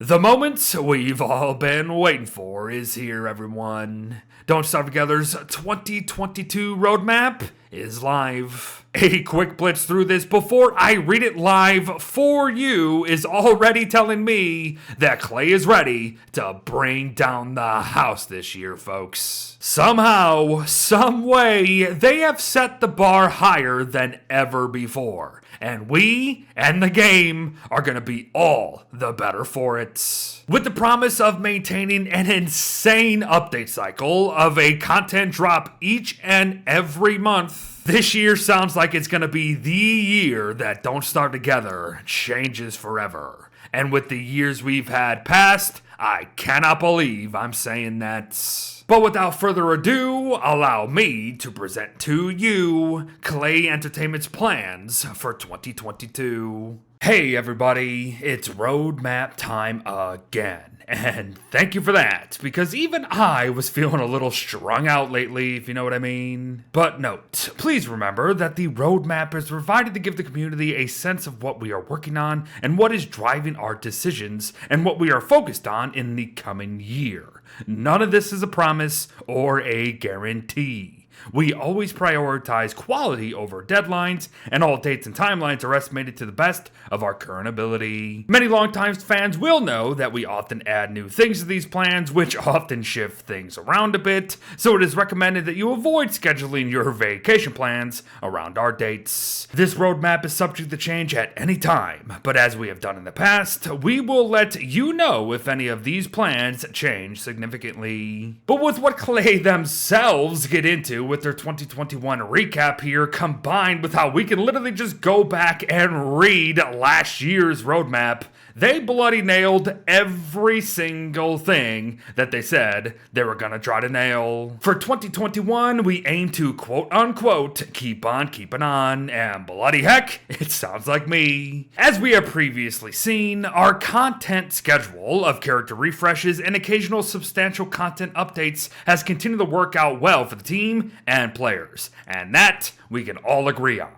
The moment we've all been waiting for is here, everyone. Don't Starve Together's 2022 roadmap is live. A quick blitz through this before I read it live for you is already telling me that Klei is ready to bring down the house this year, folks. Somehow, some way, they have set the bar higher than ever before. And we and the game are going to be all the better for it. With the promise of maintaining an insane update cycle of a content drop each and every month, this year sounds like it's going to be the year that Don't Starve Together changes forever. And with the years we've had past, I cannot believe I'm saying that. But without further ado, allow me to present to you Klei Entertainment's plans for 2022. Hey everybody, it's roadmap time again, and thank you for that, because even I was feeling a little strung out lately, if you know what I mean. But note, please remember that the roadmap is provided to give the community a sense of what we are working on and what is driving our decisions and what we are focused on in the coming year. None of this is a promise or a guarantee. We always prioritize quality over deadlines, and all dates and timelines are estimated to the best of our current ability. Many longtime fans will know that we often add new things to these plans, which often shift things around a bit, so it is recommended that you avoid scheduling your vacation plans around our dates. This roadmap is subject to change at any time, but as we have done in the past, we will let you know if any of these plans change significantly. But with what Klei themselves get into with their 2021 recap here, combined with how we can literally just go back and read last year's roadmap, they bloody nailed every single thing that they said they were gonna try to nail. For 2021, we aim to quote unquote keep on keeping on, and bloody heck, it sounds like me. As we have previously seen, our content schedule of character refreshes and occasional substantial content updates has continued to work out well for the team and players, and that we can all agree on.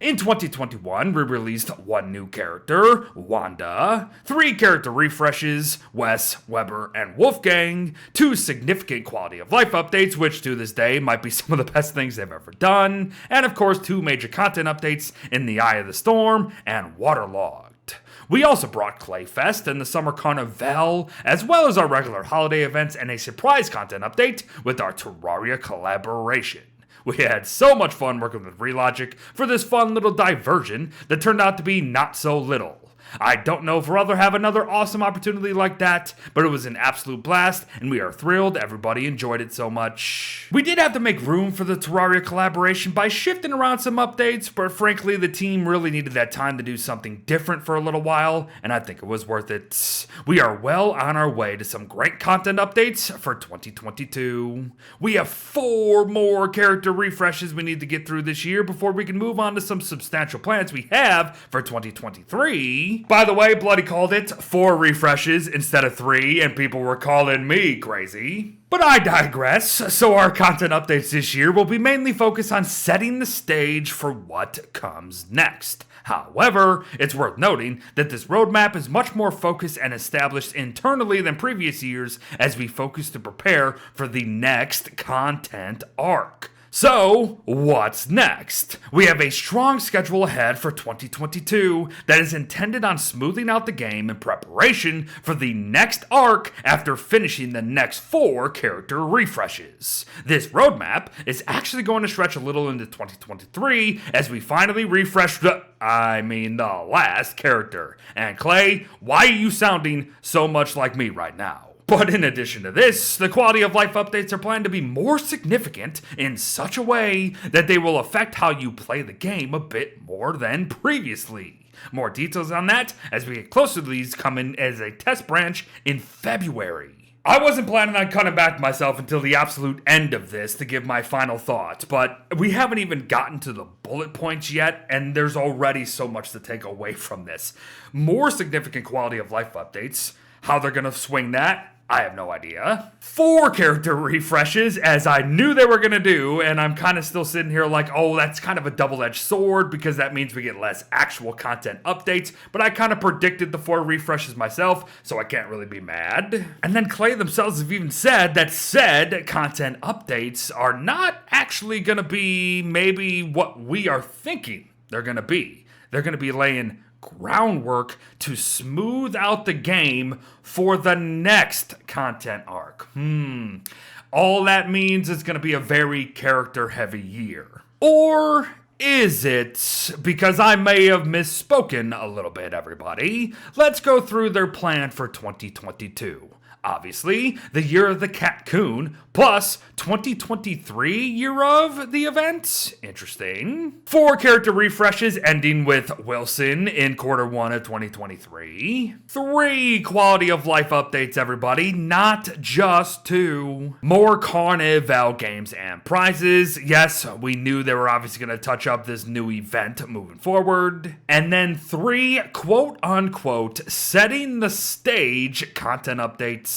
In 2021, we released one new character, Wanda, 3 character refreshes, Wes, Weber, and Wolfgang, 2 significant quality of life updates, which to this day might be some of the best things they've ever done, and of course 2 major content updates in the Eye of the Storm and Waterlogged. We also brought Klei Fest and the Summer Carnival, as well as our regular holiday events and a surprise content update with our Terraria collaboration. We had so much fun working with Relogic for this fun little diversion that turned out to be not so little. I don't know if we'll ever have another awesome opportunity like that, but it was an absolute blast, and we are thrilled everybody enjoyed it so much. We did have to make room for the Terraria collaboration by shifting around some updates, but frankly the team really needed that time to do something different for a little while, and I think it was worth it. We are well on our way to some great content updates for 2022. We have 4 more character refreshes we need to get through this year before we can move on to some substantial plans we have for 2023. By the way, bloody called it 4 refreshes instead of 3, and people were calling me crazy. But I digress, so our content updates this year will be mainly focused on setting the stage for what comes next. However, it's worth noting that this roadmap is much more focused and established internally than previous years as we focus to prepare for the next content arc. So, what's next? We have a strong schedule ahead for 2022 that is intended on smoothing out the game in preparation for the next arc after finishing the next 4 character refreshes. This roadmap is actually going to stretch a little into 2023 as we finally refresh the last character. And Klei, why are you sounding so much like me right now? But in addition to this, the quality of life updates are planned to be more significant in such a way that they will affect how you play the game a bit more than previously. More details on that as we get closer to these coming as a test branch in February. I wasn't planning on cutting back myself until the absolute end of this to give my final thoughts, but we haven't even gotten to the bullet points yet, and there's already so much to take away from this. More significant quality of life updates, how they're going to swing that, I have no idea. 4 character refreshes, as I knew they were going to do, and I'm kind of still sitting here like, oh, that's kind of a double-edged sword because that means we get less actual content updates, but I kind of predicted the 4 refreshes myself, so I can't really be mad. And then Klei themselves have even said that said content updates are not actually going to be maybe what we are thinking they're going to be. They're going to be laying groundwork to smooth out the game for the next content arc. All that means is going to be a very character-heavy year. Or is it? Because I may have misspoken a little bit, everybody. Let's go through their plan for 2022. Obviously, the year of the catcoon, plus 2023 year of the event. Interesting. 4 character refreshes ending with Wilson in Q1 of 2023. 3 quality of life updates, everybody, not just 2. More Carnival games and prizes. Yes, we knew they were obviously going to touch up this new event moving forward. And then 3 quote-unquote setting the stage content updates.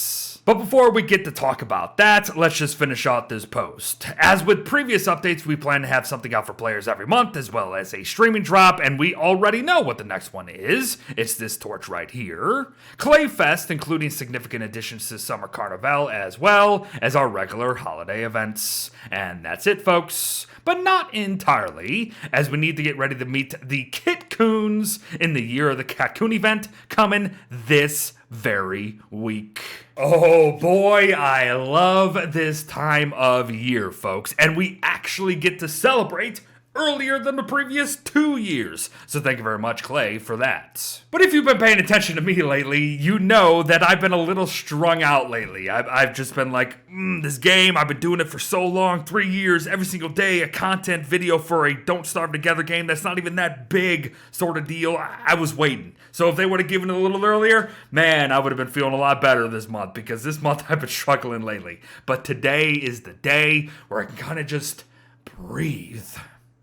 But before we get to talk about that, let's just finish out this post. As with previous updates, we plan to have something out for players every month, as well as a streaming drop, and we already know what the next one is. It's this torch right here. Klei Fest, including significant additions to Summer Carnival, as well as our regular holiday events. And that's it, folks. But not entirely, as we need to get ready to meet the catcoons in the Year of the Catcoon event coming this very week. Oh boy, I love this time of year, folks, and we actually get to celebrate earlier than the previous 2 years. So thank you very much, Klei, for that. But if you've been paying attention to me lately, you know that I've been a little strung out lately. I've just been like, this game, I've been doing it for so long, 3 years, every single day, a content video for a Don't Starve Together game that's not even that big sort of deal. I was waiting. So if they would have given it a little earlier, man, I would have been feeling a lot better this month, because this month I've been struggling lately. But today is the day where I can kind of just breathe.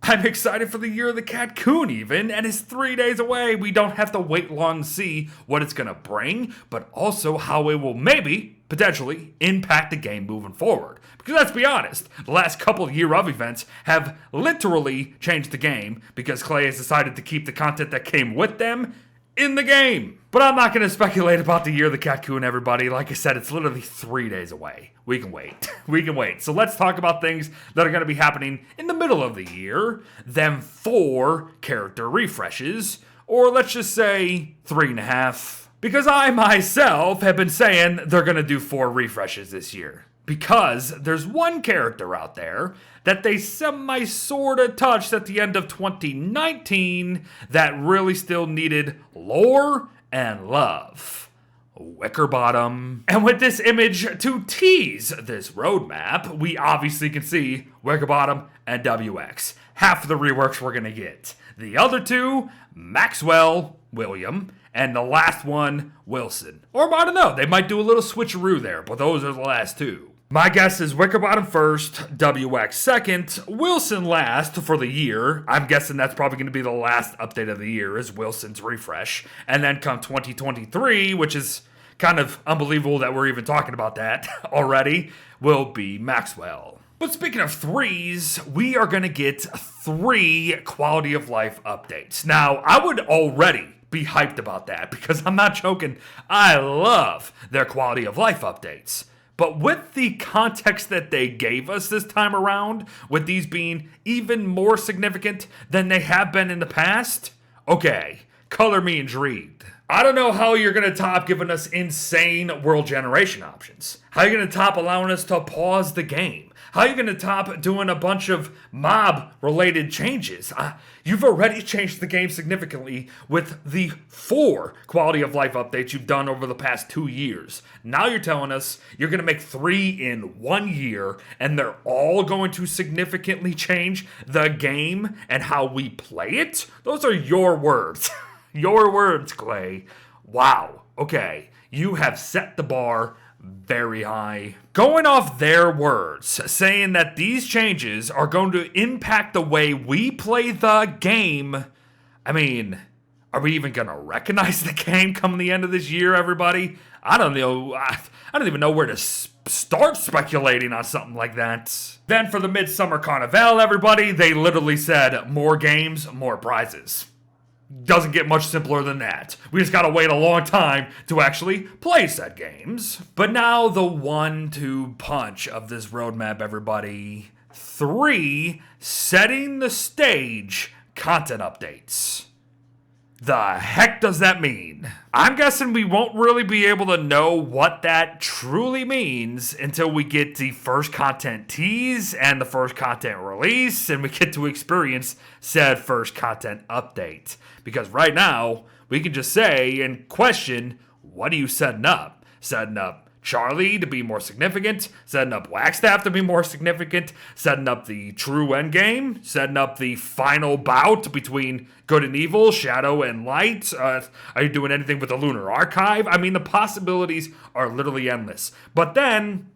I'm excited for the Year of the Catcoon even, and it's 3 days away. We don't have to wait long to see what it's going to bring, but also how it will maybe, potentially, impact the game moving forward. Because let's be honest, the last couple of Year of events have literally changed the game because Klei has decided to keep the content that came with them in the game. But I'm not going to speculate about the Year of the Catcoon, everybody. Like I said, it's literally 3 days away. We can wait. We can wait. So let's talk about things that are going to be happening in the middle of the year. Then 4 character refreshes, or let's just say 3.5. Because I myself have been saying they're going to do 4 refreshes this year. Because there's one character out there that they sort of touched at the end of 2019 that really still needed lore and love. Wickerbottom. And with this image to tease this roadmap, we obviously can see Wickerbottom and WX. Half of the reworks we're gonna get. The other 2, Maxwell, William, and the last one, Wilson. Or I don't know, they might do a little switcheroo there, but those are the last 2. My guess is Wickerbottom first, WX second, Wilson last for the year. I'm guessing that's probably going to be the last update of the year is Wilson's refresh. And then come 2023, which is kind of unbelievable that we're even talking about that already, will be Maxwell. But speaking of 3s, we are going to get 3 quality of life updates. Now, I would already be hyped about that because I'm not joking. I love their quality of life updates. But with the context that they gave us this time around, with these being even more significant than they have been in the past, okay, color me intrigued. I don't know how you're going to top giving us insane world generation options. How are you going to top allowing us to pause the game? How are you going to top doing a bunch of mob-related changes? You've already changed the game significantly with the 4 quality of life updates you've done over the past 2 years. Now you're telling us you're going to make 3 in 1 year, and they're all going to significantly change the game and how we play it? Those are your words. Your words, Klei. Wow. Okay. You have set the bar very high. Going off their words, saying that these changes are going to impact the way we play the game. I mean, are we even going to recognize the game come the end of this year, everybody? I don't know. I don't even know where to start speculating on something like that. Then for the Midsummer Carnival, everybody, they literally said more games, more prizes. Doesn't get much simpler than that. We just gotta wait a long time to actually play said games. But now the 1-2 punch of this roadmap, everybody. 3 setting the stage content updates. The heck does that mean? I'm guessing we won't really be able to know what that truly means until we get the first content tease and the first content release, and we get to experience said first content update. Because right now, we can just say and question, what are you setting up? Setting up Charlie to be more significant, setting up Wagstaff to be more significant, setting up the true endgame, setting up the final bout between good and evil, shadow and light. Are you doing anything with the Lunar Archive? I mean, the possibilities are literally endless. But then,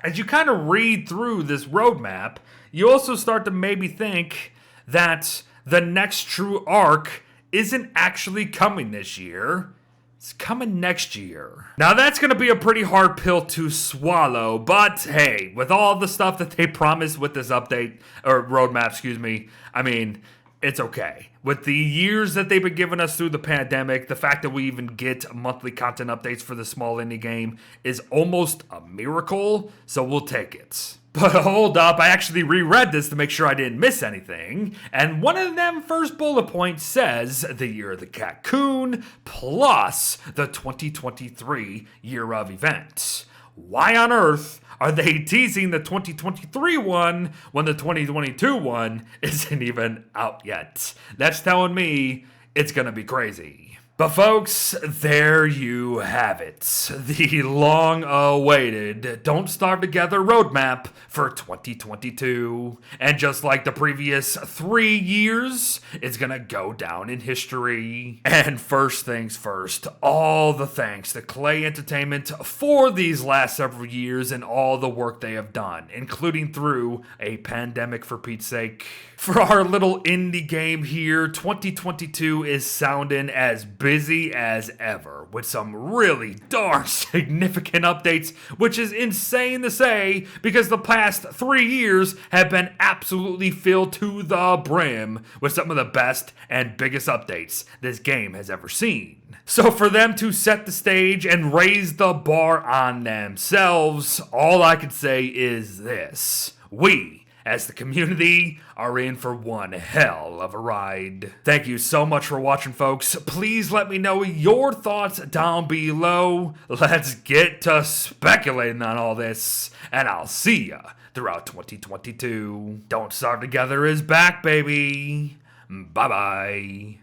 as you kind of read through this roadmap, you also start to maybe think that the next true arc isn't actually coming this year. It's coming next year. Now that's going to be a pretty hard pill to swallow, but hey, with all the stuff that they promised with this update, or roadmap, I mean, it's okay. With the years that they've been giving us through the pandemic, the fact that we even get monthly content updates for the small indie game is almost a miracle, so we'll take it. But hold up, I actually reread this to make sure I didn't miss anything. And one of them first bullet points says the year of the catcoon plus the 2023 year of events. Why on earth are they teasing the 2023 one when the 2022 one isn't even out yet? That's telling me it's gonna be crazy. But folks, there you have it. The long-awaited Don't Starve Together roadmap for 2022. And just like the previous 3 years, it's gonna go down in history. And first things first, all the thanks to Klei Entertainment for these last several years and all the work they have done, including through a pandemic for Pete's sake. For our little indie game here, 2022 is sounding as busy as ever, with some really darn significant updates, which is insane to say because the past 3 years have been absolutely filled to the brim with some of the best and biggest updates this game has ever seen. So for them to set the stage and raise the bar on themselves, all I can say is this: we, as the community, are in for one hell of a ride. Thank you so much for watching, folks. Please let me know your thoughts down below. Let's get to speculating on all this, and I'll see ya throughout 2022. Don't Starve Together is back, baby. Bye-bye.